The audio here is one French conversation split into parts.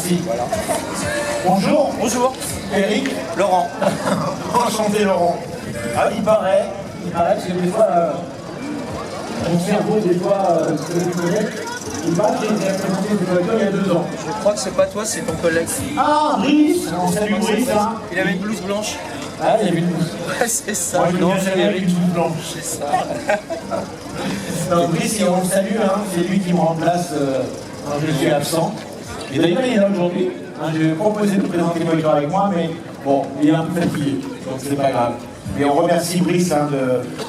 Merci. Voilà. Bonjour. Bonjour. Eric. Laurent. Enchanté Laurent. Ah, il paraît, parce que des fois, mon cerveau, des fois, il paraît qu'il a présenté cette voiture il y a 2 ans. Je crois que c'est pas toi, c'est ton collègue. Ah, Brice. Salut Brice. Hein. Il avait une blouse blanche. Ah, il y avait une blouse. Ouais, c'est ça. Moi, je Non, me c'est souviens avec Eric. une blouse blanche. C'est ça. Non, Brice, on le salue, hein, c'est lui qui me remplace quand je suis absent. Et d'ailleurs, il est là aujourd'hui. Hein, j'ai proposé de présenter une voiture avec moi, mais bon, il est un peu fatigué, donc c'est pas grave. Et on remercie Brice hein,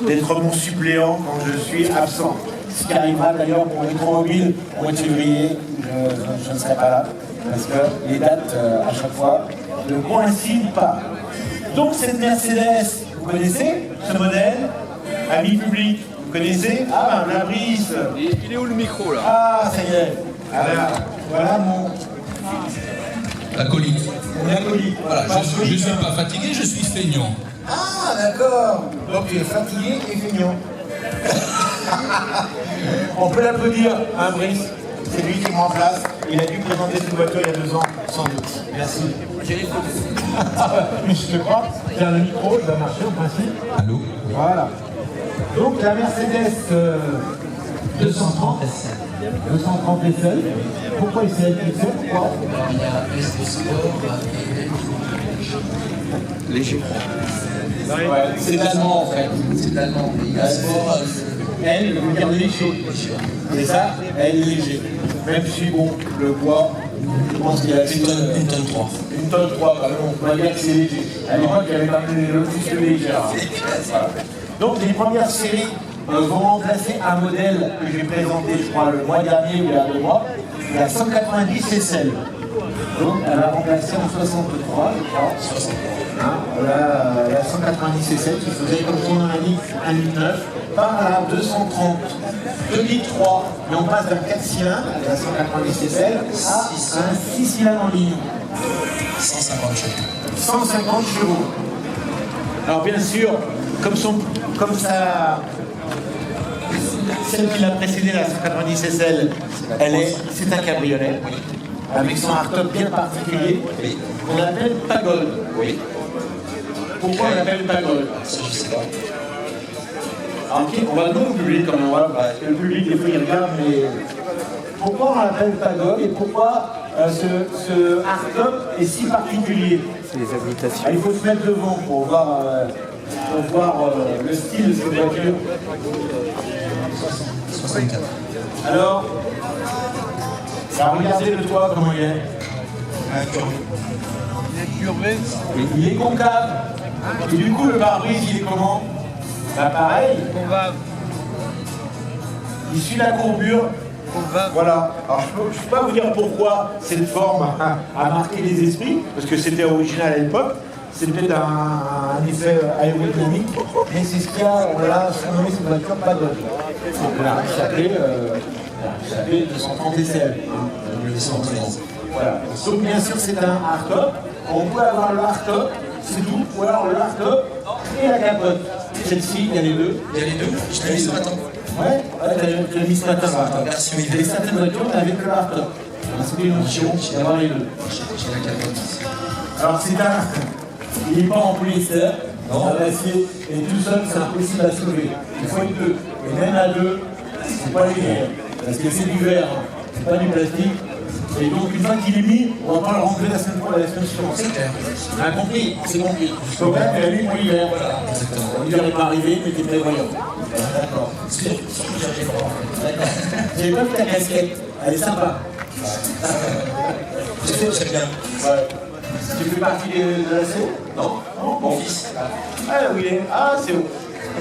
d'être mon suppléant quand je suis absent. Ce qui arrivera d'ailleurs pour l'électromobile au mois de février, je ne serai pas là, parce que les dates, à chaque fois, ne coïncident pas. Donc cette Mercedes, vous connaissez ce modèle? Ami public, vous connaissez? Ah, la Brice. Il est où le micro là? Ah, ça y est. Alors, voilà mon Acolyte. acolyte. Voilà, je ne suis pas fatigué, je suis feignant. Ah, d'accord. Donc tu es fatigué et feignant. On peut l'applaudir, hein, Brice? C'est lui qui me remplace. Il a dû présenter cette voiture il y a 2 ans, sans doute. Merci. Mais je te crois, c'est un micro, ça va marcher au principe. Allô? Voilà. Donc la Mercedes 230 SL. Pourquoi SL? Pourquoi? Léger. Ouais, c'est l'allemand en fait. C'est allemand. Sport, Elle veut dire léger. Et ça, elle est léger. Même si bon, le poids, je pense qu'il a une tonne 3. Une tonne 3, quand même, on peut dire que c'est léger. À l'époque, il y avait quand même le plus que léger. Voilà. Donc les premières séries vont remplacer un modèle que j'ai présenté, je crois, le mois dernier ou il y a 2 mois, la 190 SL. Donc elle va remplacer en 63, je crois. Hein, la 190 SL qui faisait, comme son nom l'indique, 1,9 par la 230. 2 litres 3, mais on passe d'un 4 cylindres, la 190 SL, à un 6 cylindres en ligne. 150 chevaux. 150 chevaux. Alors bien sûr, comme ça, celle qui l'a précédée, la 190 SL, c'est un cabriolet, avec son hardtop bien particulier, qu'on appelle Pagode. Oui. Pourquoi on l'appelle Pagode? Ça, je sais pas. Alors, ok, on va le demander au public quand même, voilà, parce que le public des fois il regarde, mais pourquoi on l'appelle Pagode et pourquoi ce hardtop est si particulier? C'est les habitations. Ah, il faut se mettre devant pour voir le style de cette voiture. 64. Alors, regardez le toit comment il est. Il est concave. Et du coup, le pare-brise, il est comment? Bah pareil. Il suit la courbure. Voilà. Alors, je peux pas vous dire pourquoi cette forme a marqué les esprits, parce que c'était original à l'époque. C'est peut-être un effet aérodynamique, mais c'est ce qu'il y a, on l'a surnommé cette voiture Pagode. Donc on l'a s'appelait 230 SL. Voilà. Donc bien sûr c'est un hardtop. On peut avoir le hardtop, c'est tout, ou alors le hardtop et la capote. Celle-ci, il y a les deux. Il y a les deux, je l'ai mis ce matin. Ouais, tu l'as mis ce matin. Version Et certaines voitures n'avaient que le hardtop. C'était une option d'avoir les deux. J'ai la capote. Alors c'est un... Il n'est pas en polyester, en acier, et tout seul c'est impossible à soulever. Il faut être deux. Et même à deux, c'est pas léger. Parce que c'est du verre, c'est pas du plastique. Et donc une fois qu'il est mis, on va pas le rentrer la semaine suivante. C'est clair. On a compris? C'est compris. Donc là, tu l'as mis pour l'hiver. Voilà, exactement. L'hiver n'est pas arrivé, mais t'es prévoyant. D'accord. J'ai pas vu ta casquette. Elle est sympa. C'est bien. Ouais. Tu fais partie de la CO? Non. Mon fils. Ah, où il est? Ah, CO.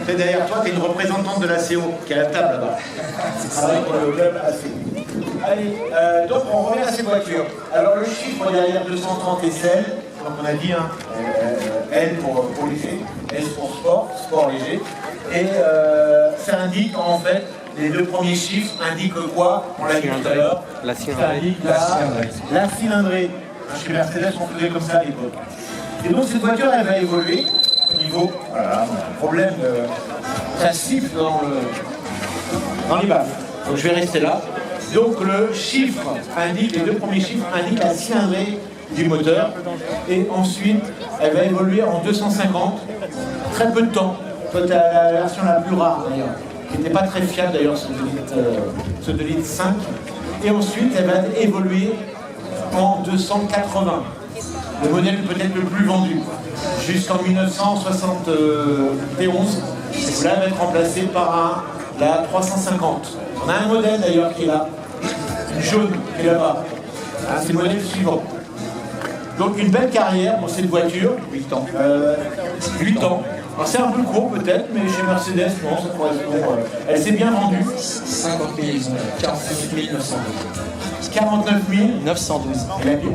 Et derrière toi, tu es une représentante de la CO qui est à la table là-bas. C'est vrai pour le club AC. Allez, donc on revient à cette voiture. Alors le chiffre derrière 230 SL, donc on a dit hein, L pour léger, S pour sport léger. Et ça indique en fait, les 2 premiers chiffres indiquent quoi? On l'a dit tout à l'heure. La Ça cylindrée. indique la cylindrée. Chez Mercedes, on faisait comme ça à l'époque. Et donc cette voiture, elle va évoluer au niveau, voilà, problème ça siffle dans les baffes. Donc je vais rester là. Donc le chiffre indique, les deux premiers chiffres indiquent la cylindrée du moteur. Et ensuite, elle va évoluer en 250, très peu de temps. Toi, tu as la version la plus rare d'ailleurs, qui n'était pas très fiable d'ailleurs, ce 2 litres 5. Et ensuite, elle va évoluer en 280. Le modèle peut-être le plus vendu, jusqu'en 1971. Et là, elle va être remplacée par la 350. On a un modèle d'ailleurs qui est là, jaune, qui est là-bas. Hein, c'est le modèle suivant. Donc une belle carrière pour cette voiture. 8 ans. 8 ans. Alors, c'est un peu court peut-être, mais chez Mercedes, non, ça correspond. Elle s'est bien vendue. 50 000 exemplaires. 49 912. 49 000. 912.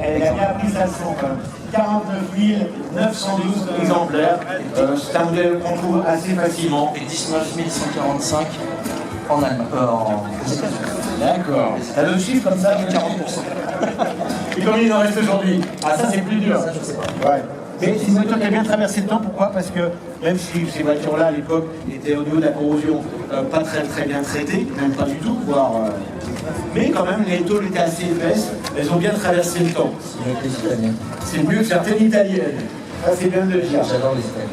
Elle a bien pris sa leçon quand même. 49 912 exemplaires. C'est un modèle qu'on trouve assez facilement. Et 19 145 en Allemagne. D'accord. T'as le chiffre comme ça, 40%. Et combien il en reste aujourd'hui? Ah, ça c'est plus dur. Ça, je sais pas. Ouais. Mais c'est une voiture qui a bien traversé le temps. Pourquoi? Parce que même si ces voitures-là à l'époque étaient au niveau de la corrosion pas très bien traitées, même pas du tout, voire. Mais quand même, les tôles étaient assez épaisses. Elles ont bien traversé le temps. C'est mieux que certaines italiennes. Ça c'est bien de le dire. J'adore les Italiens.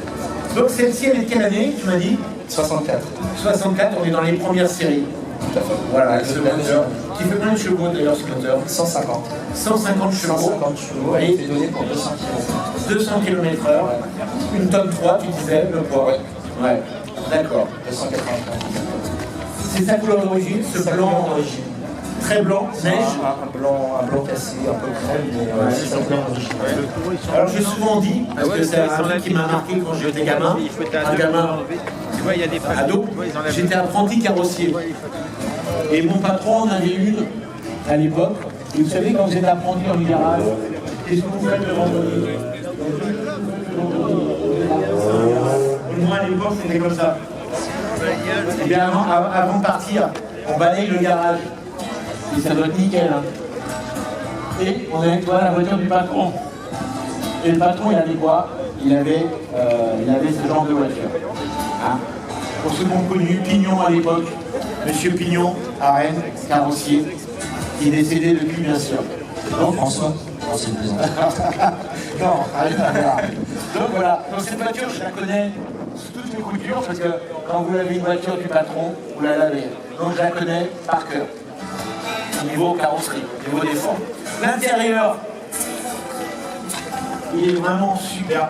Donc celle-ci, elle est de quelle année, tu m'as dit? 64. 64, on est dans les premières séries. Tout à fait. Voilà, ce moteur. Qui fait combien de chevaux d'ailleurs ce moteur? 150. 150 chevaux. 150 chevaux. Elle était donnée pour 200 kg. 200 km/h. Une tonne 3, tu disais, le poids. Ouais. D'accord. 280. C'est sa couleur d'origine, ce blanc d'origine. très blanc, neige. Un blanc cassé, un peu crème, mais c'est sa couleur d'origine. Alors j'ai souvent dit, parce que c'est un truc qui m'a marqué quand j'étais gamin, un gamin ado, j'étais apprenti carrossier. Et mon patron en avait une à l'époque. Et vous savez, quand vous êtes apprenti dans le garage, qu'est-ce que vous faites le vendredi? Moi à l'époque c'était comme ça. Et bien avant de partir, on balaye le garage. Et ça doit être nickel. Hein. Et on avait la voiture du patron. Et le patron, il avait quoi? Il avait ce genre de voiture. Hein. Pour ceux qui ont connu Pignon à l'époque, Monsieur Pignon, à Rennes, carrossier, qui est décédé depuis, bien sûr. Donc François, c'est plaisant. Non, rien à voir. Donc voilà, donc cette voiture, je la connais sous toutes les coutures, parce que quand vous avez une voiture du patron, vous la lavez. Donc je la connais par cœur. Niveau carrosserie, niveau des formes. L'intérieur, il est vraiment super.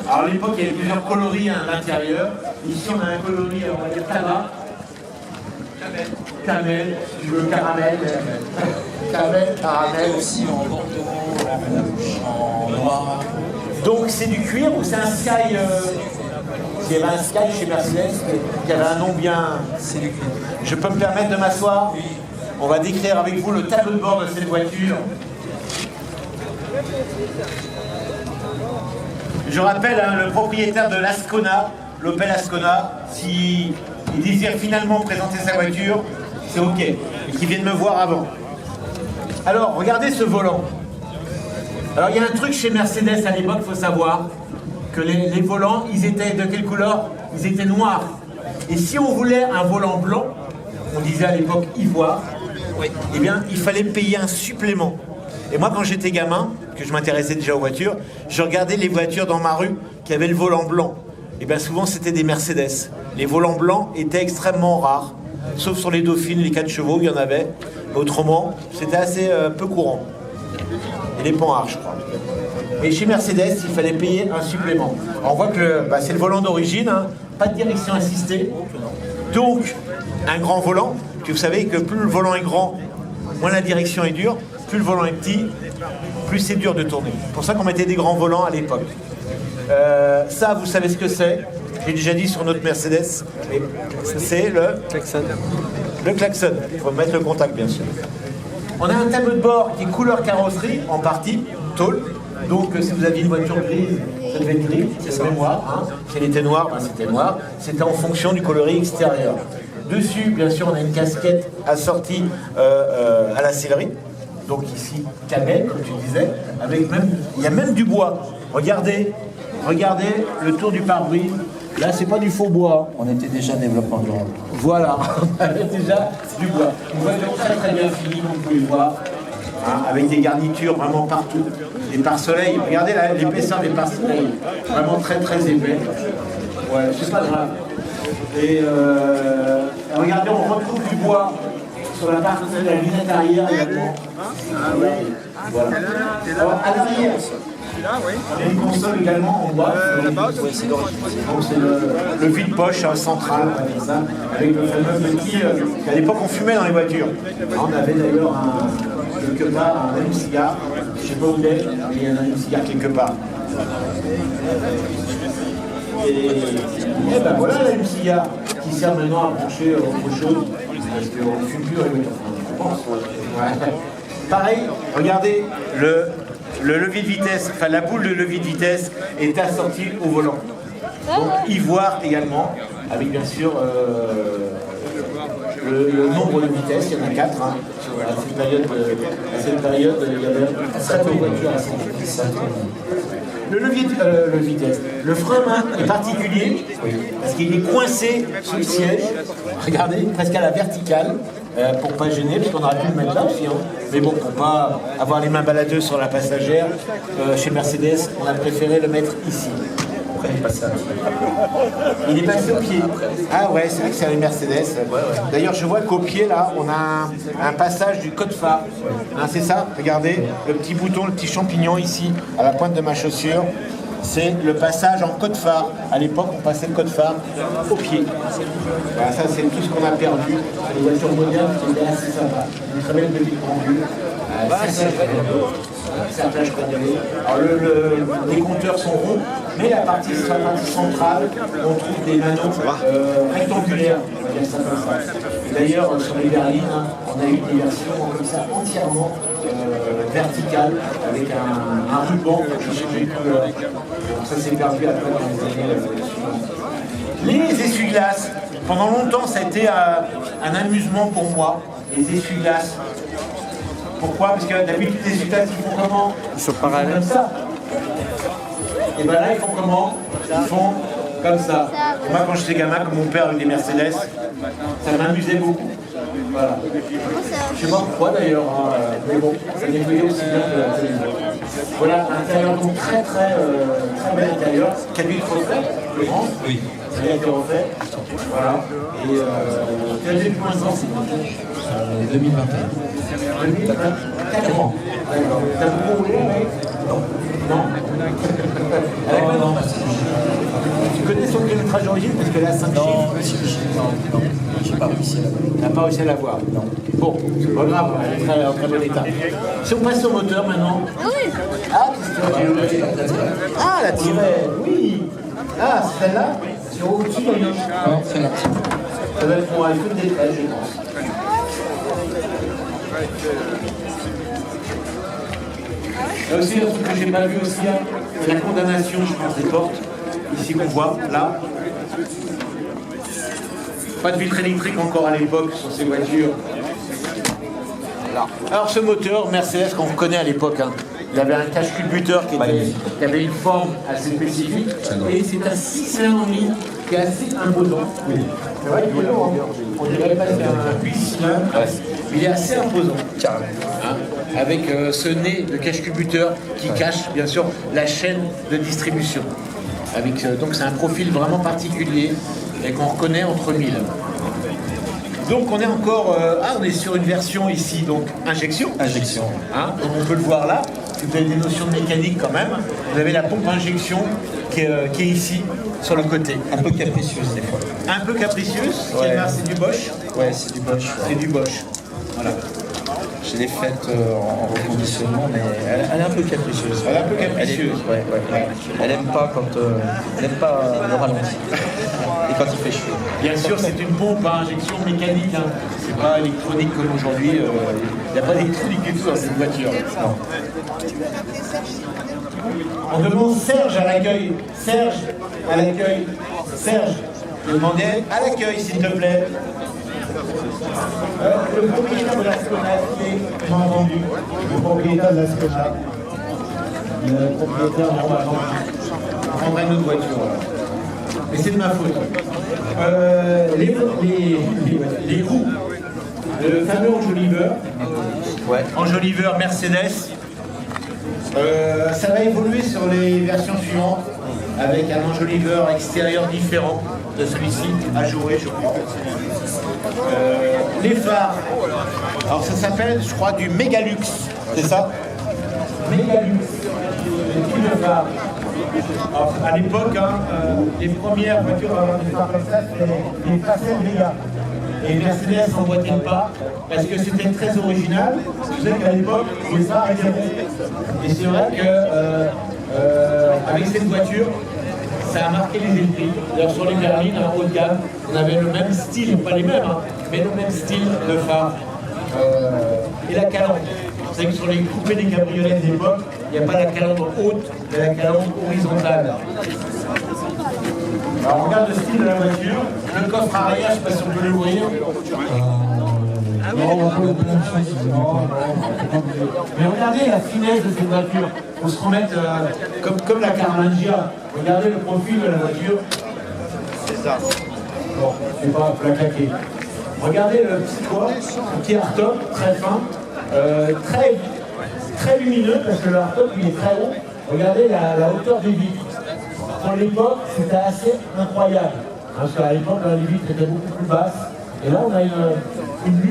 Alors à l'époque, il y avait plusieurs coloris à l'intérieur. Ici, on a un coloris, on va dire tabac. Camel, tu veux caramel. Camel, caramel. Aussi en bordeaux, en rouge, en noir. Donc c'est du cuir ou c'est un Sky il y avait un Sky chez Mercedes qui avait un nom bien. C'est du cuir. Je peux me permettre de m'asseoir? On va décrire avec vous le tableau de bord de cette voiture. Je rappelle le propriétaire de l'Ascona, l'Opel Ascona, s'il désire finalement présenter sa voiture, c'est ok, et qu'il vienne me voir avant. Alors, regardez ce volant. Alors, il y a un truc chez Mercedes à l'époque, il faut savoir, que les volants, ils étaient de quelle couleur? Ils étaient noirs. Et si on voulait un volant blanc, on disait à l'époque ivoire, eh bien, il fallait payer un supplément. Et moi, quand j'étais gamin, que je m'intéressais déjà aux voitures, je regardais les voitures dans ma rue qui avaient le volant blanc. Et bien souvent, c'était des Mercedes. Les volants blancs étaient extrêmement rares, sauf sur les Dauphines, les 4 chevaux, il y en avait. Mais autrement, c'était assez peu courant. Et les Panhard, je crois. Et chez Mercedes, il fallait payer un supplément. Alors, on voit que c'est le volant d'origine, hein, pas de direction assistée. Donc, un grand volant. Puis vous savez que plus le volant est grand, moins la direction est dure. Plus le volant est petit, plus c'est dur de tourner. C'est pour ça qu'on mettait des grands volants à l'époque. Ça, vous savez ce que c'est. J'ai déjà dit sur notre Mercedes. C'est le klaxon. Le klaxon. Il faut mettre le contact, bien sûr. On a un tableau de bord qui est couleur carrosserie, en partie, tôle. Donc, si vous aviez une voiture grise, ça devait être gris, c'est noir. Hein. Si elle était noire, c'était noir. C'était en fonction du coloris extérieur. Dessus, bien sûr, on a une casquette assortie à la sellerie. Donc ici, camel, comme tu disais, avec même, il y a même du bois. Regardez le tour du pare-brise, Là, c'est pas du faux bois. On était déjà développement durable. Voilà, on avait déjà du bois. Une voiture très très bien finie, comme vous pouvez le voir, hein, avec des garnitures vraiment partout. Des pare-soleil, regardez l'épaisseur des pare-soleil, vraiment très très épais. Ouais, c'est pas grave. Et regardez, on retrouve du bois sur la partie de la lunette arrière également. Voilà. Alors, à l'arrière, il y a une console également en bois. C'est le vide-poche central, avec le fameux petit. À l'époque, on fumait dans les voitures. On avait d'ailleurs quelque part un allume-cigare. Je ne sais pas où il est, mais il y a un allume-cigare quelque part. Et ben voilà l'allume-cigare qui sert maintenant à brancher autre chose. Parce qu'on ne fume plus dans les voitures. Je pense. Ouais. Pareil, regardez le levier de vitesse, enfin la boule de levier de vitesse est assortie au volant. Donc ivoire également, avec bien sûr le nombre de vitesses, il y en a 4. Hein. À cette période, il y avait très peu de voitures à cette le levier de vitesse. Le frein main est particulier parce qu'il est coincé sous le siège. Regardez, presque à la verticale. Pour pas gêner, parce qu'on aurait pu le mettre là aussi, hein. Mais bon, pour pas avoir les mains baladeuses sur la passagère, chez Mercedes, on a préféré le mettre ici. Il est passé au pied. Ah ouais, c'est vrai que c'est les Mercedes. D'ailleurs, je vois qu'au pied, là, on a un passage du code phare. Hein, c'est ça, regardez, le petit bouton, le petit champignon ici, à la pointe de ma chaussure. C'est le passage en code phare. À l'époque, on passait le code phare au pied. Voilà, ça, c'est tout ce qu'on a perdu. Les voitures modernes, c'était assez sympa. Une très belle petite pendule. Alors, les compteurs sont ronds, mais sur la partie centrale, on trouve des manos rectangulaires. On va dire ça comme ça. D'ailleurs, sur les berlines, on a eu des versions comme ça entièrement verticales, avec un ruban qui changeait de couleur. Donc ça s'est perdu après dans les années suivantes. Les essuie-glaces, pendant longtemps, ça a été un amusement pour moi. Les essuie-glaces. Pourquoi? Parce que d'habitude, les essuie-glaces, ils font comment? Ils sont parallèles. Comme ça. Et bien là, ils font comment? Ils font comme ça. Moi, quand j'étais gamin, comme mon père avec des Mercedes, ça m'amusait beaucoup. Voilà. Je sais pas pourquoi d'ailleurs, hein, mais bon, ça nettoyait aussi bien que la télévision. Voilà, l'intérieur donc très bel intérieur. Qui a dû être refait, je pense. Oui. Ça a été refait. Voilà. Et quel est le point de vente 2021. 2024 ans. D'accord. T'as beaucoup roulé, mec? Non. Non. Non. Tu connais son kilométrage d'origine parce qu'elle a 5 chiffres? Non. J'ai pas réussi à la voir. Tu n'as pas réussi à la voir? Non. Bon, c'est pas grave, elle est en très bon état. Si on passe au moteur maintenant. Oui. Ah, la tirette, oui. Ah, c'est celle-là? C'est au-dessus de non, c'est là. Ça va être pour un coup de détresse, je pense. Là aussi, un truc que j'ai pas vu aussi, c'est la condamnation, je pense, des portes. Ici qu'on voit, là. Pas de filtre électrique encore à l'époque sur ces voitures. Là. Alors ce moteur, Mercedes, qu'on connaît à l'époque, hein, il avait un cache-culbuteur qui avait une forme assez spécifique. Et c'est un 6 cylindres qui est assez imposant. Oui. C'est vrai qu'on dirait pas c'est un 8 cylindres. Il est assez imposant. Hein, avec ce nez de cache-culbuteur qui cache bien sûr la chaîne de distribution. Avec, donc c'est un profil vraiment particulier et qu'on reconnaît entre mille. Donc on est encore, on est sur une version ici, donc injection. Injection. Hein, donc on peut le voir là. Si vous avez des notions de mécanique quand même, vous avez la pompe injection qui est ici sur le côté. Un peu capricieuse des fois. Un peu capricieuse. Ouais. C'est du Bosch. Ouais, c'est du Bosch. Ouais. C'est du Bosch. Voilà. Je l'ai faite en reconditionnement, mais elle est un peu capricieuse. Elle est un peu capricieuse. Ouais. Elle aime pas elle aime pas le ralenti. Et quand il fait chaud. Bien sûr, c'est une pompe à injection mécanique. Hein. C'est pas électronique comme aujourd'hui. Il n'y a pas d'électronique du tout dans cette voiture. Non. On demande Serge à l'accueil. Serge à l'accueil. Serge, je demandais à l'accueil, s'il te plaît. Le propriétaire de la Scona, j'ai entendu. Le propriétaire de la Scona. Le propriétaire, on prendrait une autre voiture. Mais c'est de ma faute. Les roues, le fameux enjoliveur, Ouais. enjoliveur Mercedes, ça va évoluer sur les versions suivantes avec un enjoliveur extérieur différent de celui-ci à jouer, je crois. Les phares, alors ça s'appelle, je crois, du Megalux, c'est ça? Megalux, le type de phare. Alors, à l'époque, les premières voitures à avoir des phares comme ça, c'était les Facel Vega. Et Mercedes n'emboîtait pas parce que c'était très original. Vous savez qu'à l'époque, les phares étaient ronds. Et c'est vrai qu'avec cette voiture, ça a marqué les esprits. D'ailleurs, sur les berlines, en haut de gamme, on avait le même style, pas les mêmes, mais le même style de phare. Et la calandre. Vous savez que sur les coupés des cabriolets de l'époque, il n'y a pas la calandre haute, mais la calandre horizontale. Alors on regarde le style de la voiture, le coffre arrière, je ne sais pas si on peut l'ouvrir. Non, on peut l'ouvrir. Mais regardez la finesse de cette voiture. Il faut se remettre comme la Carmangia. Regardez le profil de la voiture. C'est ça. Bon, je ne sais pas, il faut la claquer. Regardez le petit quoi, le petit hardtop, très fin, très lumineux parce que le hardtop il est très haut. Regardez la hauteur des vitres. Pour l'époque, c'était assez incroyable. Parce qu'à l'époque, les vitres étaient beaucoup plus basses. Et là, on a une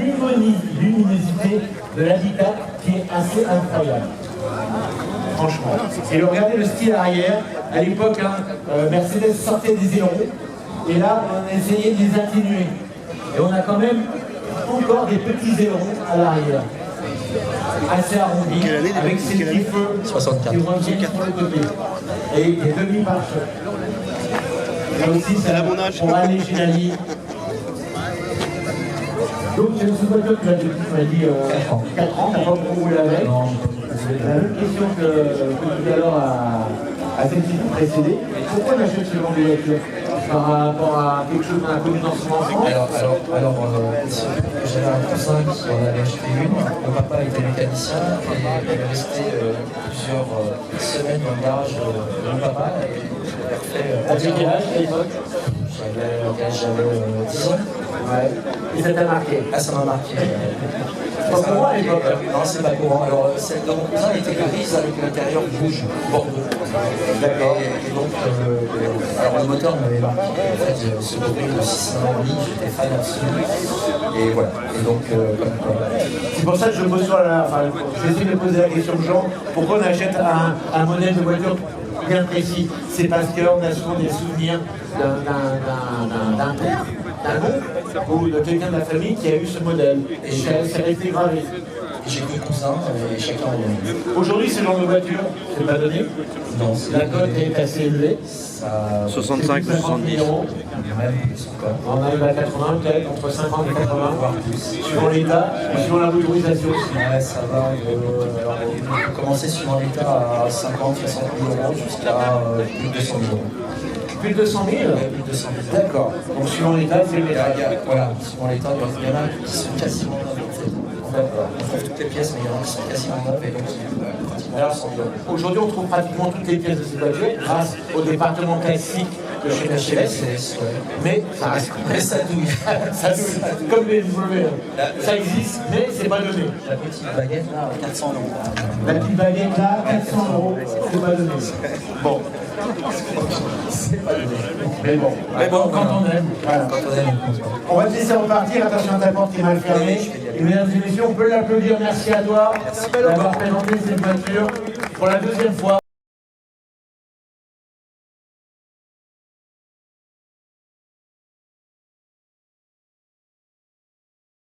luminosité de l'habitat qui est assez incroyable. Franchement. Et regardez le style arrière. À l'époque, Mercedes sortait des ailerons. Et là, on a essayé de les atténuer. Et on a quand même encore des petits ailerons à l'arrière. Assez arrondis, avec ces petits feux 64. qui reviennent sur le côté. Et des demi-pare-chocs. Là aussi, c'est pour alléger la ligne. Donc, c'est une voiture que tu m'as dit 4 ans. 4 ans, t'as pas beaucoup roulé avec. Non. La même question que tout à l'heure à celle qui nous précédait. Pourquoi on achète ce genre de voiture? Par rapport à quelque chose qu'on a connu dans son enfance? Alors j'avais un cousin qui en avait acheté une. Mon papa était mécanicien et il est resté plusieurs semaines dans le garage de mon papa et il a refait. T'avais quel âge à l'époque? J'avais 10 ans. Ouais. Et ça t'a marqué? Ah, ça m'a marqué. C'est pas courant à l'époque? Non, c'est pas courant. Alors, celle de mon cousin était grise avec l'intérieur rouge, bordeaux. D'accord. Et donc, alors le moteur m'avait marqué. En fait, ce bruit de 6 cylindres en ligne, j'étais fan absolu. Et voilà. Et donc, comme quoi. C'est pour ça que je pose sur la. Enfin, j'essaie de poser la question aux gens. Pourquoi on achète un modèle de voiture bien précis? C'est parce qu'on a souvent des souvenirs d'un oncle ou de quelqu'un de la famille qui a eu ce modèle. Et ça a été gravé. J'ai 2 cousins et chacun en a. Aujourd'hui, ce genre de voiture, c'est pas donné. Non, La cote est assez élevée. 65 ou 70 euros. Même plus encore. On arrive à 80, peut-être entre 50 et 80, voire plus. Suivant l'état et suivant la motorisation. Ouais, ça va. Alors, on peut commencer suivant l'état à 50, 60 000 euros jusqu'à plus de 200 000 euros. Plus de 200 000? Ouais, plus de 200 000. D'accord. Donc suivant l'état, c'est l'état. Voilà, suivant l'état, il y en a qui sont quasiment neuves. On trouve toutes les pièces, mais il y en a qui sont quasiment neuves et donc alors, aujourd'hui, on trouve pratiquement toutes les pièces de cette voiture grâce au département classique de chez Mercedes. Mais ça reste. Mais ça douille. Ça douille. Comme les W. Ça existe, mais c'est pas donné. La petite baguette là, 400 euros. La petite baguette là, 400 euros, c'est pas donné. Bon. C'est pas donné. Mais bon, quand on aime. Voilà. Quand on aime, on va te laisser repartir. Attention à ta porte qui est mal fermée. Et mesdames et messieurs, on peut l'applaudir. Merci à toi d'avoir présenté cette voiture pour la 2e fois.